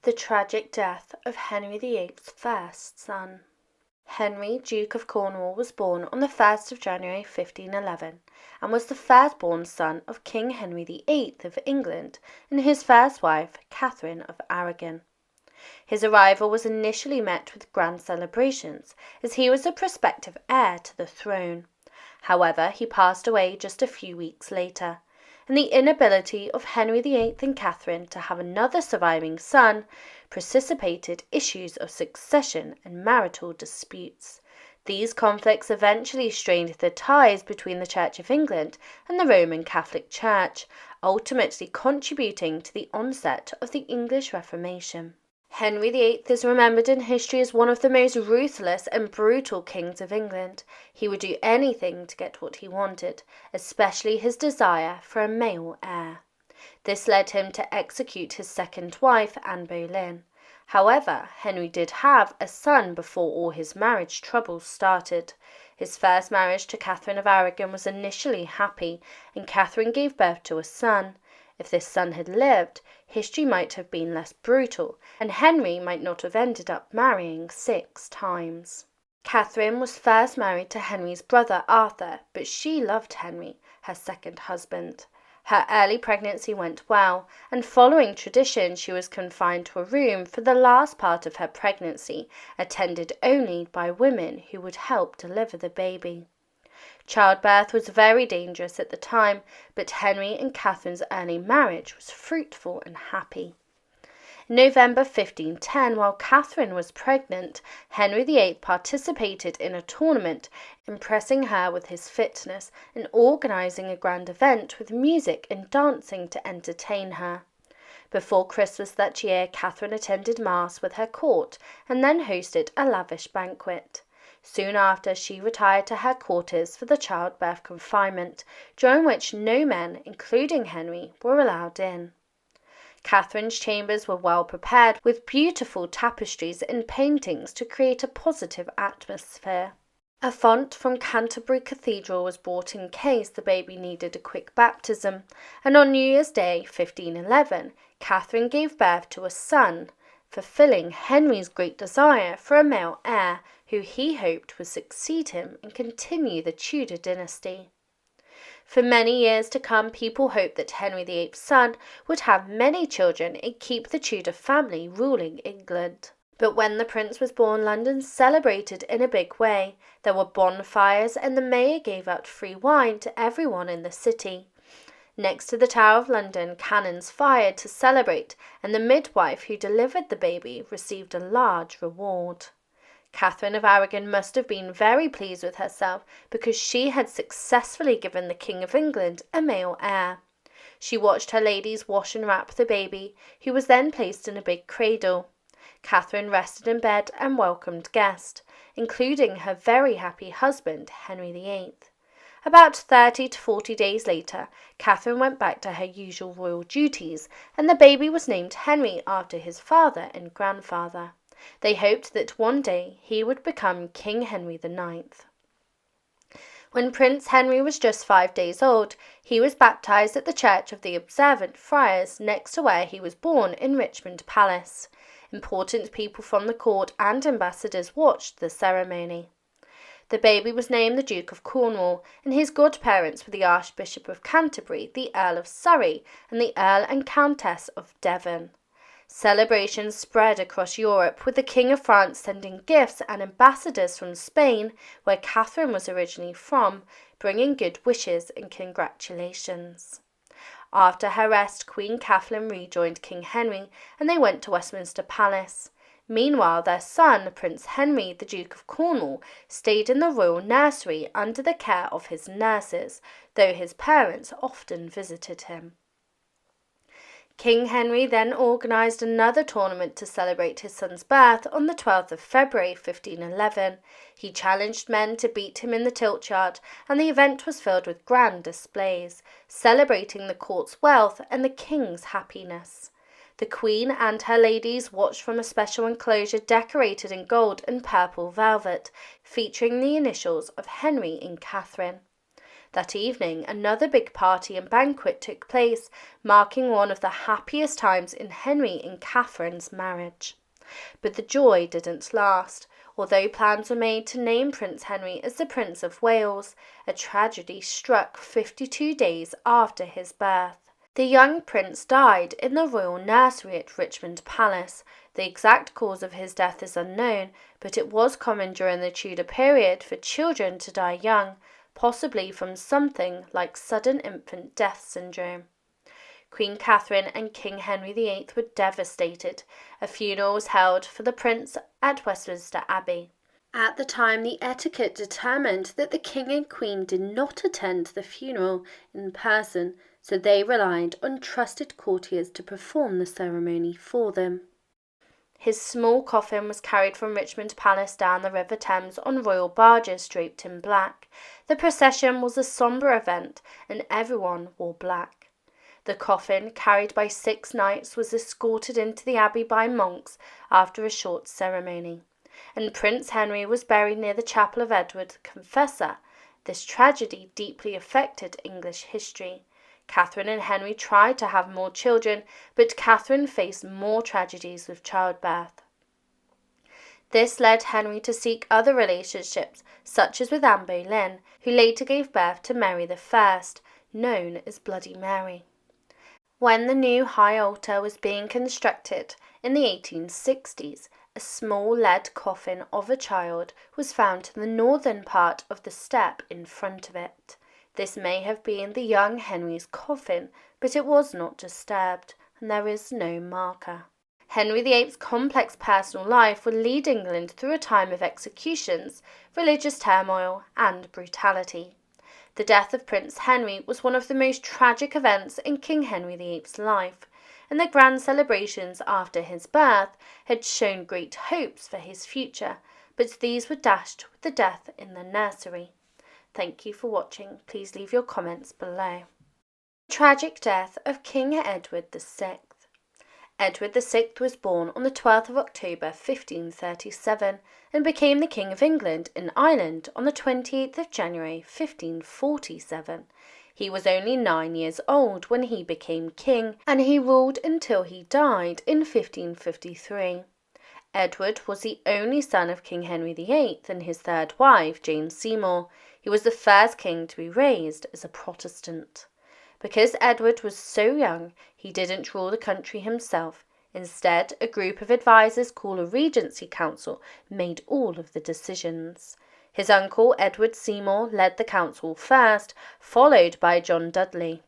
The tragic death of Henry VIII's first son. Henry, Duke of Cornwall, was born on the 1st of January 1511, and was the firstborn son of King Henry VIII of England and his first wife, Catherine of Aragon. His arrival was initially met with grand celebrations, as he was the prospective heir to the throne. However, he passed away just a few weeks later, and the inability of Henry VIII and Catherine to have another surviving son precipitated issues of succession and marital disputes. These conflicts eventually strained the ties between the Church of England and the Roman Catholic Church, ultimately contributing to the onset of the English Reformation. Henry VIII is remembered in history as one of the most ruthless and brutal kings of England. He would do anything to get what he wanted, especially his desire for a male heir. This led him to execute his second wife, Anne Boleyn. However, Henry did have a son before all his marriage troubles started. His first marriage to Catherine of Aragon was initially happy, and Catherine gave birth to a son. If this son had lived, history might have been less brutal, and Henry might not have ended up marrying 6 times. Catherine was first married to Henry's brother Arthur, but she loved Henry, her second husband. Her early pregnancy went well, and following tradition she was confined to a room for the last part of her pregnancy, attended only by women who would help deliver the baby. Childbirth was very dangerous at the time, but Henry and Catherine's early marriage was fruitful and happy. In November 1510, while Catherine was pregnant, Henry VIII participated in a tournament, impressing her with his fitness and organising a grand event with music and dancing to entertain her. Before Christmas that year, Catherine attended Mass with her court and then hosted a lavish banquet. Soon after, she retired to her quarters for the childbirth confinement, during which no men, including Henry, were allowed in. Catherine's chambers were well prepared with beautiful tapestries and paintings to create a positive atmosphere. A font from Canterbury Cathedral was brought in case the baby needed a quick baptism, and on New Year's Day 1511, Catherine gave birth to a son, fulfilling Henry's great desire for a male heir who he hoped would succeed him and continue the Tudor dynasty. For many years to come, people hoped that Henry VIII's son would have many children and keep the Tudor family ruling England. But when the prince was born, London celebrated in a big way. There were bonfires and the mayor gave out free wine to everyone in the city. Next to the Tower of London, cannons fired to celebrate, and the midwife who delivered the baby received a large reward. Catherine of Aragon must have been very pleased with herself because she had successfully given the King of England a male heir. She watched her ladies wash and wrap the baby, who was then placed in a big cradle. Catherine rested in bed and welcomed guests, including her very happy husband, Henry VIII. About 30 to 40 days later, Catherine went back to her usual royal duties, and the baby was named Henry after his father and grandfather. They hoped that one day he would become King Henry IX. When Prince Henry was just 5 days old, he was baptised at the Church of the Observant Friars next to where he was born in Richmond Palace. Important people from the court and ambassadors watched the ceremony. The baby was named the Duke of Cornwall, and his godparents were the Archbishop of Canterbury, the Earl of Surrey, and the Earl and Countess of Devon. Celebrations spread across Europe, with the King of France sending gifts and ambassadors from Spain, where Catherine was originally from, bringing good wishes and congratulations. After her rest, Queen Catherine rejoined King Henry, and they went to Westminster Palace. Meanwhile, their son, Prince Henry, the Duke of Cornwall, stayed in the royal nursery under the care of his nurses, though his parents often visited him. King Henry then organised another tournament to celebrate his son's birth on the 12th of February 1511. He challenged men to beat him in the tilt yard, and the event was filled with grand displays, celebrating the court's wealth and the king's happiness. The Queen and her ladies watched from a special enclosure decorated in gold and purple velvet, featuring the initials of Henry and Catherine. That evening, another big party and banquet took place, marking one of the happiest times in Henry and Catherine's marriage. But the joy didn't last. Although plans were made to name Prince Henry as the Prince of Wales, a tragedy struck 52 days after his birth. The young prince died in the royal nursery at Richmond Palace. The exact cause of his death is unknown, but it was common during the Tudor period for children to die young, possibly from something like sudden infant death syndrome. Queen Catherine and King Henry VIII were devastated. A funeral was held for the prince at Westminster Abbey. At the time, the etiquette determined that the king and queen did not attend the funeral in person, so they relied on trusted courtiers to perform the ceremony for them. His small coffin was carried from Richmond Palace down the River Thames on royal barges draped in black. The procession was a somber event, and everyone wore black. The coffin, carried by 6 knights, was escorted into the abbey by monks after a short ceremony, and Prince Henry was buried near the chapel of Edward the Confessor. This tragedy deeply affected English history. Catherine and Henry tried to have more children, but Catherine faced more tragedies with childbirth. This led Henry to seek other relationships, such as with Anne Boleyn, who later gave birth to Mary I, known as Bloody Mary. When the new high altar was being constructed in the 1860s, a small lead coffin of a child was found in the northern part of the step in front of it. This may have been the young Henry's coffin, but it was not disturbed, and there is no marker. Henry VIII's complex personal life would lead England through a time of executions, religious turmoil, and brutality. The death of Prince Henry was one of the most tragic events in King Henry VIII's life, and the grand celebrations after his birth had shown great hopes for his future, but these were dashed with the death in the nursery. Thank you for watching. Please leave your comments below. Tragic death of King Edward VI. Edward VI was born on the 12th of October 1537 and became the King of England and Ireland on the 28th of January 1547. He was only 9 years old when he became king, and he ruled until he died in 1553. Edward was the only son of King Henry VIII and his third wife, Jane Seymour. He was the first king to be raised as a Protestant. Because Edward was so young, he didn't rule the country himself. Instead, a group of advisors called a Regency Council made all of the decisions. His uncle, Edward Seymour, led the council first, followed by John Dudley.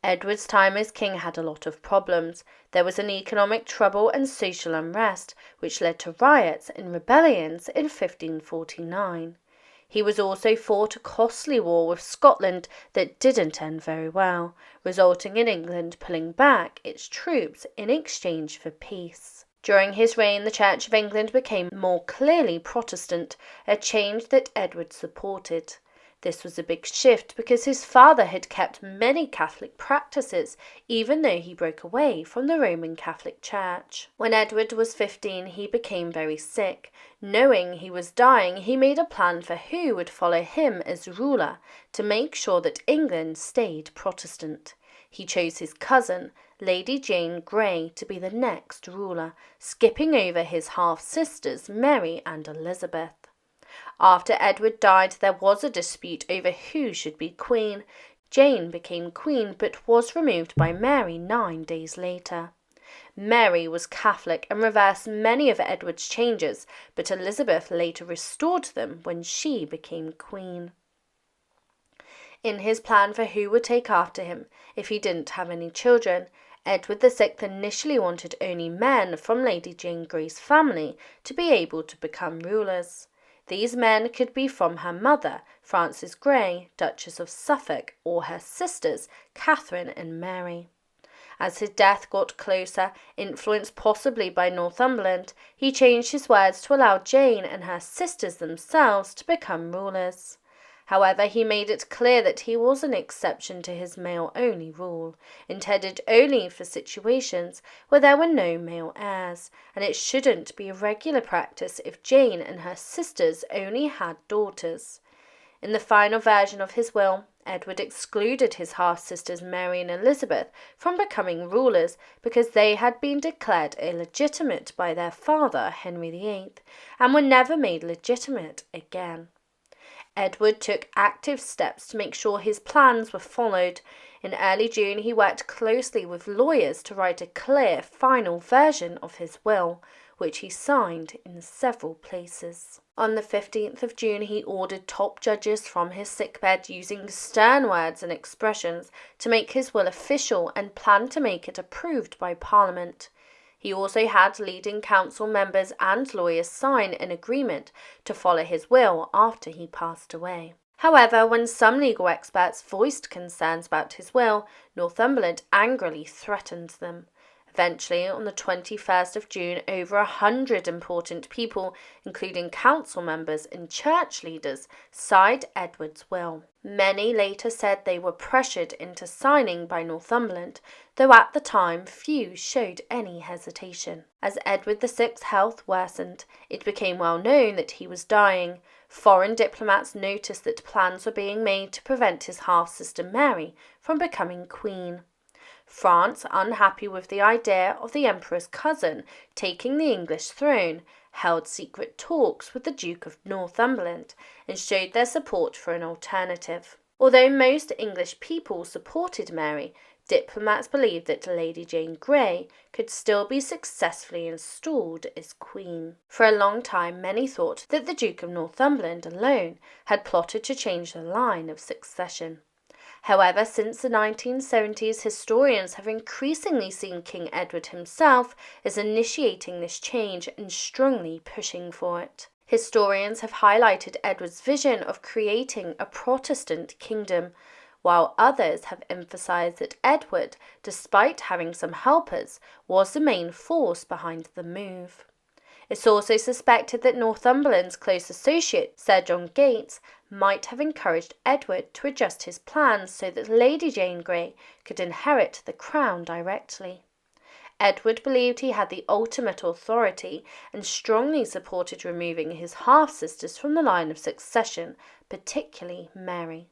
Edward's time as king had a lot of problems. There was an economic trouble and social unrest, which led to riots and rebellions in 1549. He was also fought a costly war with Scotland that didn't end very well, resulting in England pulling back its troops in exchange for peace. During his reign, the Church of England became more clearly Protestant, a change that Edward supported. This was a big shift because his father had kept many Catholic practices, even though he broke away from the Roman Catholic Church. When Edward was 15, he became very sick. Knowing he was dying, he made a plan for who would follow him as ruler to make sure that England stayed Protestant. He chose his cousin, Lady Jane Grey, to be the next ruler, skipping over his half-sisters Mary and Elizabeth. After Edward died, there was a dispute over who should be queen. Jane became queen, but was removed by Mary 9 days later. Mary was Catholic and reversed many of Edward's changes, but Elizabeth later restored them when she became queen. In his plan for who would take after him, if he didn't have any children, Edward VI initially wanted only men from Lady Jane Grey's family to be able to become rulers. These men could be from her mother, Frances Grey, Duchess of Suffolk, or her sisters, Catherine and Mary. As his death got closer, influenced possibly by Northumberland, he changed his words to allow Jane and her sisters themselves to become rulers. However, he made it clear that he was an exception to his male-only rule, intended only for situations where there were no male heirs, and it shouldn't be a regular practice if Jane and her sisters only had daughters. In the final version of his will, Edward excluded his half-sisters Mary and Elizabeth from becoming rulers because they had been declared illegitimate by their father, Henry VIII, and were never made legitimate again. Edward took active steps to make sure his plans were followed. In early June, he worked closely with lawyers to write a clear, final version of his will, which he signed in several places. On the 15th of June, he ordered top judges from his sickbed using stern words and expressions to make his will official and planned to make it approved by Parliament. He also had leading council members and lawyers sign an agreement to follow his will after he passed away. However, when some legal experts voiced concerns about his will, Northumberland angrily threatened them. Eventually, on the 21st of June, over 100 important people, including council members and church leaders, signed Edward's will. Many later said they were pressured into signing by Northumberland, though at the time few showed any hesitation. As Edward VI's health worsened, it became well known that he was dying. Foreign diplomats noticed that plans were being made to prevent his half-sister Mary from becoming queen. France, unhappy with the idea of the emperor's cousin taking the English throne, held secret talks with the Duke of Northumberland and showed their support for an alternative. Although most English people supported Mary, diplomats believed that Lady Jane Grey could still be successfully installed as queen. For a long time, many thought that the Duke of Northumberland alone had plotted to change the line of succession. However, since the 1970s, historians have increasingly seen King Edward himself as initiating this change and strongly pushing for it. Historians have highlighted Edward's vision of creating a Protestant kingdom, while others have emphasized that Edward, despite having some helpers, was the main force behind the move. It's also suspected that Northumberland's close associate, Sir John Gates, might have encouraged Edward to adjust his plans so that Lady Jane Grey could inherit the crown directly. Edward believed he had the ultimate authority and strongly supported removing his half-sisters from the line of succession, particularly Mary.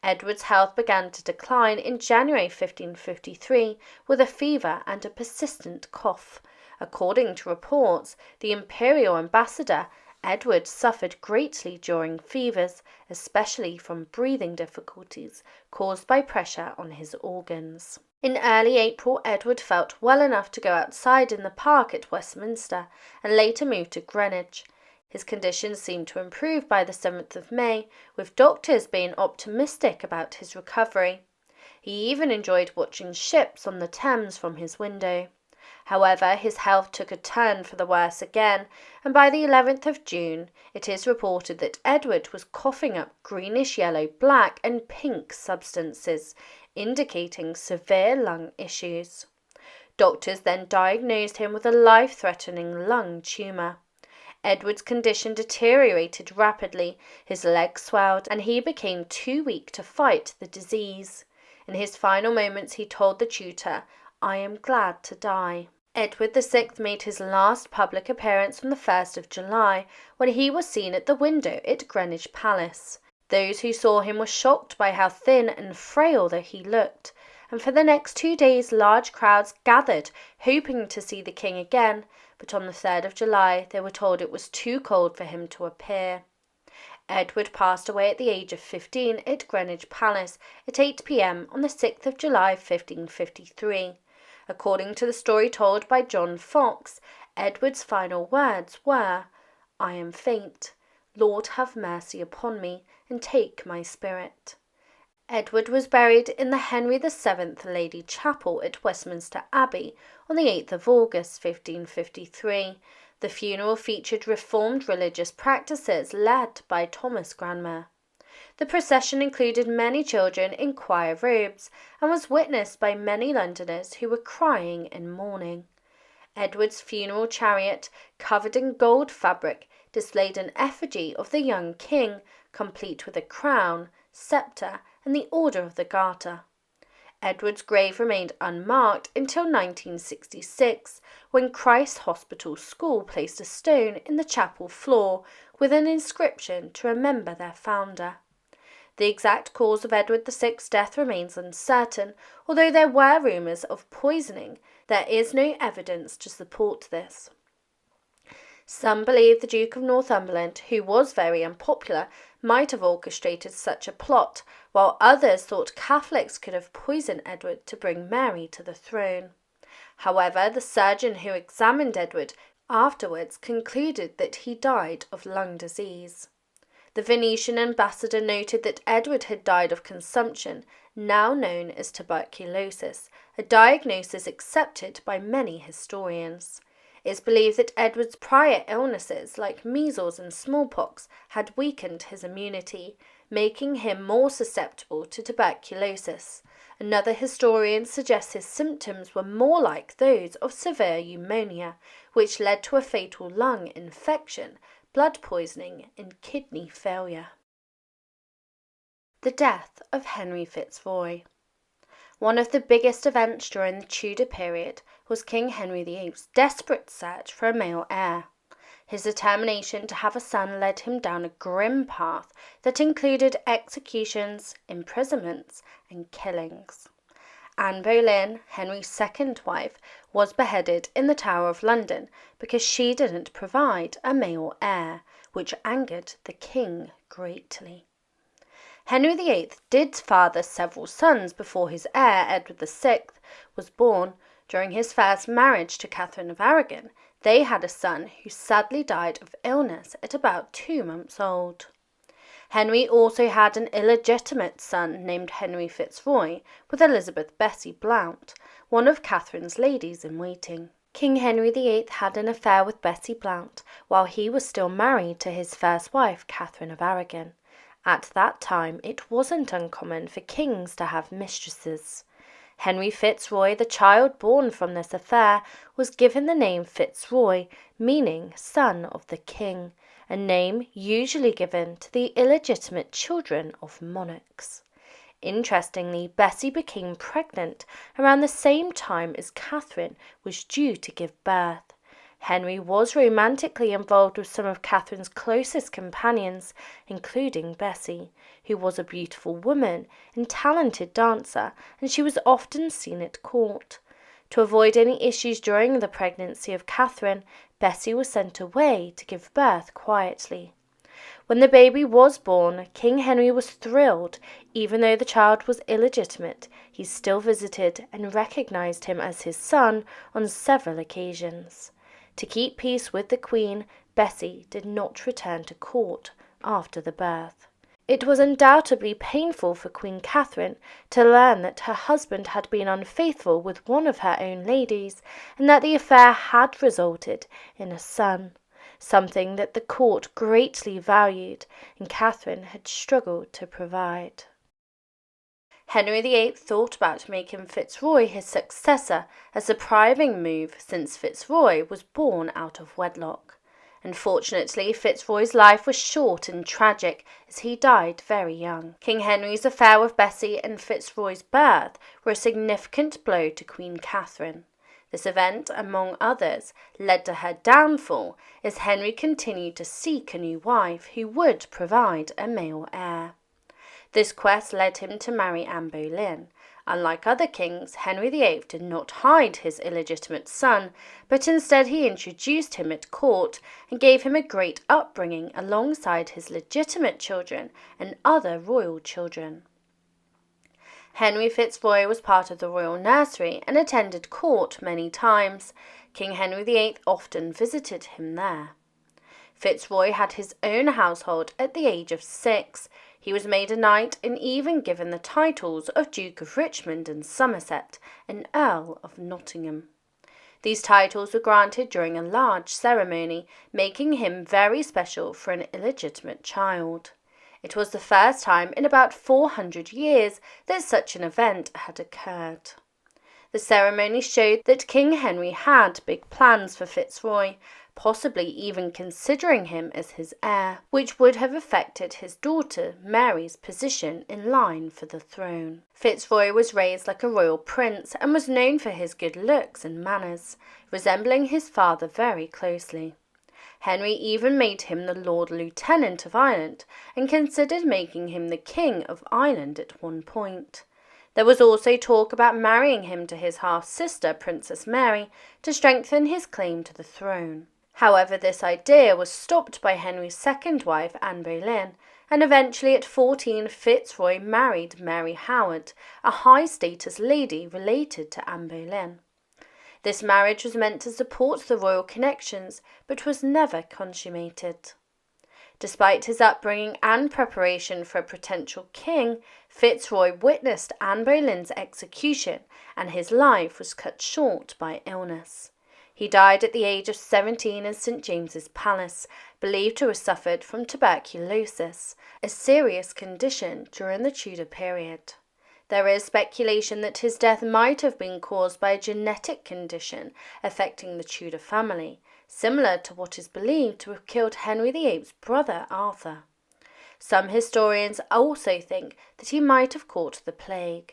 Edward's health began to decline in January 1553 with a fever and a persistent cough. According to reports, the imperial ambassador, Edward, suffered greatly during fevers, especially from breathing difficulties caused by pressure on his organs. In early April, Edward felt well enough to go outside in the park at Westminster and later moved to Greenwich. His condition seemed to improve by the 7th of May, with doctors being optimistic about his recovery. He even enjoyed watching ships on the Thames from his window. However, his health took a turn for the worse again, and by the 11th of June, it is reported that Edward was coughing up greenish yellow, black and pink substances, indicating severe lung issues. Doctors then diagnosed him with a life-threatening lung tumour. Edward's condition deteriorated rapidly, his legs swelled, and he became too weak to fight the disease. In his final moments, he told the tutor, "I am glad to die." Edward VI made his last public appearance on the 1st of July, when he was seen at the window at Greenwich Palace. Those who saw him were shocked by how thin and frail that he looked, and for the next 2 days large crowds gathered, hoping to see the king again, but on the 3rd of July they were told it was too cold for him to appear. Edward passed away at the age of 15 at Greenwich Palace at 8 p.m. on the 6th of July 1553. According to the story told by John Fox, Edward's final words were, "I am faint. Lord, have mercy upon me, and take my spirit." Edward was buried in the Henry VII Lady Chapel at Westminster Abbey on the 8th of August 1553. The funeral featured reformed religious practices led by Thomas Cranmer. The procession included many children in choir robes and was witnessed by many Londoners who were crying in mourning. Edward's funeral chariot, covered in gold fabric, displayed an effigy of the young king, complete with a crown, sceptre, and the Order of the Garter. Edward's grave remained unmarked until 1966, when Christ Hospital School placed a stone in the chapel floor with an inscription to remember their founder. The exact cause of Edward VI's death remains uncertain, although there were rumours of poisoning. There is no evidence to support this. Some believe the Duke of Northumberland, who was very unpopular, might have orchestrated such a plot, while others thought Catholics could have poisoned Edward to bring Mary to the throne. However, the surgeon who examined Edward afterwards concluded that he died of lung disease. The Venetian ambassador noted that Edward had died of consumption, now known as tuberculosis, a diagnosis accepted by many historians. It is believed that Edward's prior illnesses, like measles and smallpox, had weakened his immunity, making him more susceptible to tuberculosis. Another historian suggests his symptoms were more like those of severe pneumonia, which led to a fatal lung infection, blood poisoning, and kidney failure. The death of Henry Fitzroy. One of the biggest events during the Tudor period was King Henry VIII's desperate search for a male heir. His determination to have a son led him down a grim path that included executions, imprisonments, and killings. Anne Boleyn, Henry's second wife, was beheaded in the Tower of London because she didn't provide a male heir, which angered the king greatly. Henry VIII did father several sons before his heir, Edward VI, was born. During his first marriage to Catherine of Aragon, they had a son who sadly died of illness at about 2 months old. Henry also had an illegitimate son named Henry Fitzroy with Elizabeth Bessie Blount, one of Catherine's ladies-in-waiting. King Henry VIII had an affair with Bessie Blount while he was still married to his first wife, Catherine of Aragon. At that time, it wasn't uncommon for kings to have mistresses. Henry Fitzroy, the child born from this affair, was given the name Fitzroy, meaning son of the king, a name usually given to the illegitimate children of monarchs. Interestingly, Bessie became pregnant around the same time as Catherine was due to give birth. Henry was romantically involved with some of Catherine's closest companions, including Bessie, who was a beautiful woman and talented dancer, and she was often seen at court. To avoid any issues during the pregnancy of Catherine, Bessie was sent away to give birth quietly. When the baby was born, King Henry was thrilled. Even though the child was illegitimate, he still visited and recognized him as his son on several occasions. To keep peace with the Queen, Bessie did not return to court after the birth. It was undoubtedly painful for Queen Catherine to learn that her husband had been unfaithful with one of her own ladies, and that the affair had resulted in a son, something that the court greatly valued and Catherine had struggled to provide. Henry VIII thought about making Fitzroy his successor, a surprising move since Fitzroy was born out of wedlock. Unfortunately, Fitzroy's life was short and tragic as he died very young. King Henry's affair with Bessie and Fitzroy's birth were a significant blow to Queen Catherine. This event, among others, led to her downfall as Henry continued to seek a new wife who would provide a male heir. This quest led him to marry Anne Boleyn. Unlike other kings, Henry VIII did not hide his illegitimate son, but instead he introduced him at court and gave him a great upbringing alongside his legitimate children and other royal children. Henry Fitzroy was part of the royal nursery and attended court many times. King Henry VIII often visited him there. Fitzroy had his own household at the age of 6. He was made a knight and even given the titles of Duke of Richmond and Somerset and Earl of Nottingham. These titles were granted during a large ceremony, making him very special for an illegitimate child. It was the first time in about 400 years that such an event had occurred. The ceremony showed that King Henry had big plans for Fitzroy. possibly even considering him as his heir, which would have affected his daughter Mary's position in line for the throne. Fitzroy was raised like a royal prince and was known for his good looks and manners, resembling his father very closely. Henry even made him the Lord Lieutenant of Ireland and considered making him the King of Ireland at one point. There was also talk about marrying him to his half-sister, Princess Mary, to strengthen his claim to the throne. However, this idea was stopped by Henry's second wife, Anne Boleyn, and eventually at 14 Fitzroy married Mary Howard, a high-status lady related to Anne Boleyn. This marriage was meant to support the royal connections, but was never consummated. Despite his upbringing and preparation for a potential king, Fitzroy witnessed Anne Boleyn's execution, and his life was cut short by illness. He died at the age of 17 in St James's Palace, believed to have suffered from tuberculosis, a serious condition during the Tudor period. There is speculation that his death might have been caused by a genetic condition affecting the Tudor family, similar to what is believed to have killed Henry VIII's brother Arthur. Some historians also think that he might have caught the plague.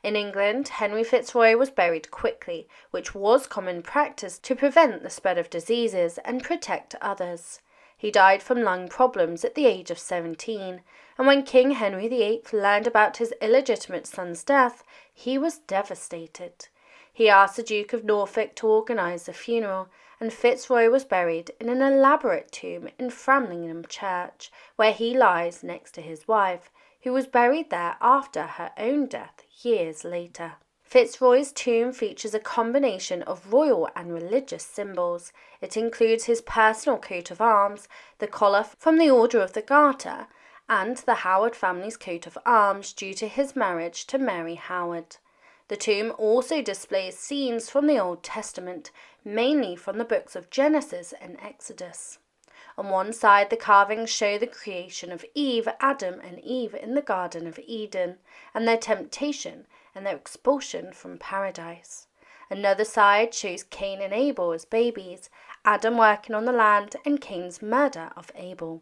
In England, Henry Fitzroy was buried quickly, which was common practice to prevent the spread of diseases and protect others. He died from lung problems at the age of 17, and when King Henry VIII learned about his illegitimate son's death, he was devastated. He asked the Duke of Norfolk to organise the funeral, and Fitzroy was buried in an elaborate tomb in Framlingham Church, where he lies next to his wife, who was buried there after her own death years later. Fitzroy's tomb features a combination of royal and religious symbols. It includes his personal coat of arms, the collar from the Order of the Garter, and the Howard family's coat of arms due to his marriage to Mary Howard. The tomb also displays scenes from the Old Testament, mainly from the books of Genesis and Exodus. On one side, the carvings show the creation of Adam and Eve in the Garden of Eden, and their temptation and their expulsion from paradise. Another side shows Cain and Abel as babies, Adam working on the land, and Cain's murder of Abel.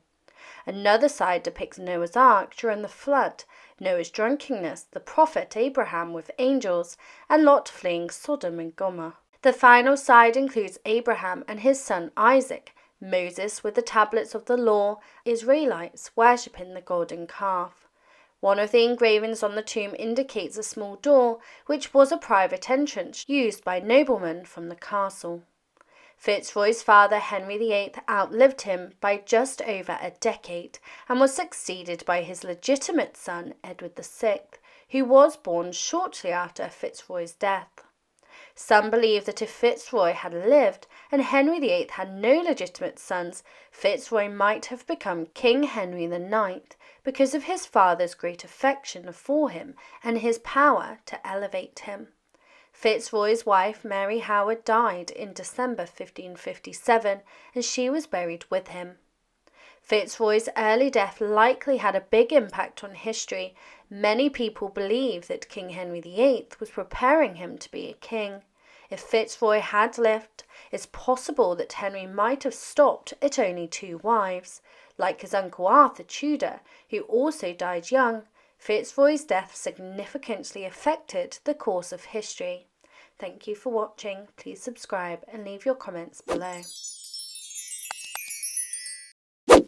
Another side depicts Noah's Ark during the flood, Noah's drunkenness, the prophet Abraham with angels, and Lot fleeing Sodom and Gomorrah. The final side includes Abraham and his son Isaac, Moses with the tablets of the law, Israelites worshipping the golden calf. One of the engravings on the tomb indicates a small door, which was a private entrance used by noblemen from the castle. Fitzroy's father, Henry VIII, outlived him by just over a decade and was succeeded by his legitimate son, Edward VI, who was born shortly after Fitzroy's death. Some believe that if Fitzroy had lived and Henry VIII had no legitimate sons, Fitzroy might have become King Henry IX because of his father's great affection for him and his power to elevate him. Fitzroy's wife, Mary Howard, died in December 1557, and she was buried with him. Fitzroy's early death likely had a big impact on history. Many people believe that King Henry VIII was preparing him to be a king. If Fitzroy had lived, it's possible that Henry might have stopped at only 2 wives. Like his uncle Arthur Tudor, who also died young, Fitzroy's death significantly affected the course of history. Thank you for watching. Please subscribe and leave your comments below.